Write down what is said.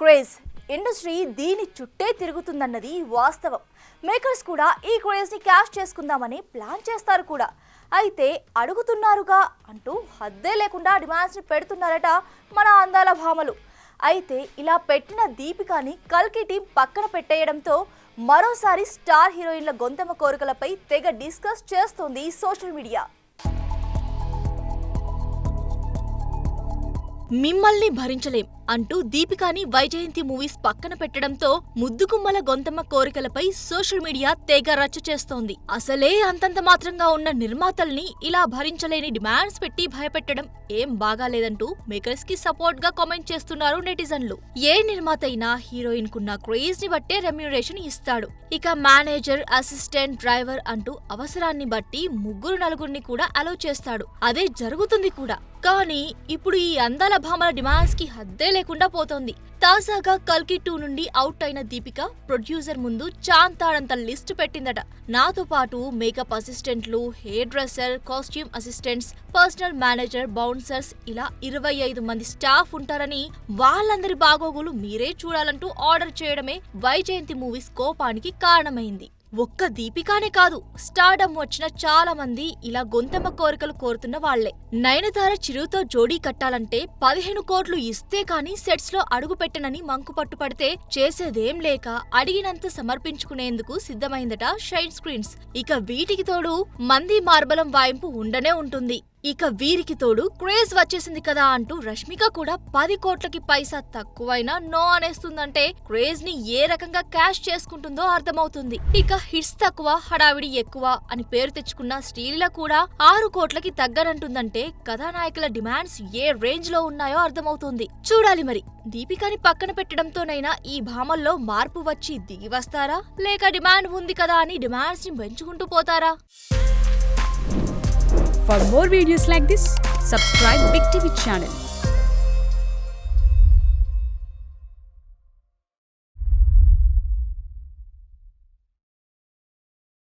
Craze industry దీని చుట్టే తిరుగుతుందన్నది వాస్తవం. మేకర్స్ కూడా ఈ క్రేజ్ ని క్యాష్ చేసుకుందామని ప్లాన్ చేస్తారు కూడా. అయితే అడుగుతున్నారుగా అంటూ హద్దే లేకుండా డిమాండ్స్ ని పెడుతున్నారట మన అందాల భామలు. అయితే ఇలా పెట్టిన దీపికాని కల్కి టీం పక్కన పెట్టేయడంతో మరోసారి స్టార్ హీరోయిన్ల గొంతెమ్మ కోరికలపై తెగ డిస్కస్ చేస్తోంది సోషల్ మీడియా. మిమ్మల్ని భరించలేం అంటూ దీపికాని వైజయంతి మూవీస్ పక్కన పెట్టడంతో ముద్దుగుమ్మల గొంతమ్మ కోరికలపై సోషల్ మీడియా తెగ రచ్చ చేస్తోంది. అసలే అంతంత మాత్రంగా ఉన్న నిర్మాతల్ని ఇలా భరించలేని డిమాండ్స్ పెట్టి భయపెట్టడం ఏం బాగాలేదంటూ మేకర్స్ కి సపోర్ట్ గా కామెంట్ చేస్తున్నారు నెటిజన్లు. ఏ నిర్మాత అయినా హీరోయిన్ కున్న క్రేజ్ ని బట్టే రెమ్యూనరేషన్ ఇస్తాడు. ఇక మేనేజర్, అసిస్టెంట్, డ్రైవర్ అంటూ అవసరాన్ని బట్టి ముగ్గురు నలుగురిని కూడా అలౌ చేస్తాడు. అదే జరుగుతుంది కూడా. కానీ ఇప్పుడు ఈ అందాల భామల డిమాండ్స్ కి హద్దే లేకుండా పోతోంది. తాజాగా కల్కి 2 నుండి అవుట్ అయిన దీపిక ప్రొడ్యూసర్ ముందు చాంతాడంత లిస్టు పెట్టిందట. నాతో పాటు మేకప్ అసిస్టెంట్లు, hair dresser, costume assistants, personal manager, bouncers ఇలా 25 మంది స్టాఫ్ ఉంటారని, వాళ్ళందరి బాగోగులు మీరే చూడాలంటూ ఆర్డర్ చేయడమే వైజయంతి మూవీస్ కోపానికి కారణమైంది. ఒక్క దీపికానే కాదు, స్టార్డమ్ వచ్చిన చాలా మంది ఇలా గొంతెమ్మ కోరికలు కోరుతున్న వాళ్లే. నయనతార చిరుతో జోడీ కట్టాలంటే 15 కోట్లు ఇస్తే కాని సెట్స్ లో అడుగు పెట్టనని మంకు పట్టుపడితే చేసేదేం లేక అడిగినంత సమర్పించుకునేందుకు సిద్ధమైందట షైన్ స్క్రీన్స్. ఇక వీటికి తోడు మంది మార్బలం వాయింపు ఉండనే ఉంటుంది. ఇక వీరికి తోడు క్రేజ్ వచ్చేసింది కదా అంటూ రష్మిక కూడా 10 కోట్లకి పైసా తక్కువైనా నో అనేస్తుందంటే క్రేజ్ ని ఏ రకంగా క్యాష్ చేసుకుంటుందో అర్థమవుతుంది. ఇక హిట్స్ తక్కువ, హడావిడి ఎక్కువ అని పేరు తెచ్చుకున్న శ్రీలీల కూడా 6 కోట్లకి తగ్గనంటుందంటే కథానాయకుల డిమాండ్స్ ఏ రేంజ్ లో ఉన్నాయో అర్థమవుతుంది. చూడాలి మరి దీపికాని పక్కన పెట్టడంతోనైనా ఈ భామల్లో మార్పు వచ్చి దిగి వస్తారా, లేక డిమాండ్ ఉంది కదా అని డిమాండ్స్ ని పెంచుకుంటూ పోతారా? For more videos like this, subscribe Big TV channel.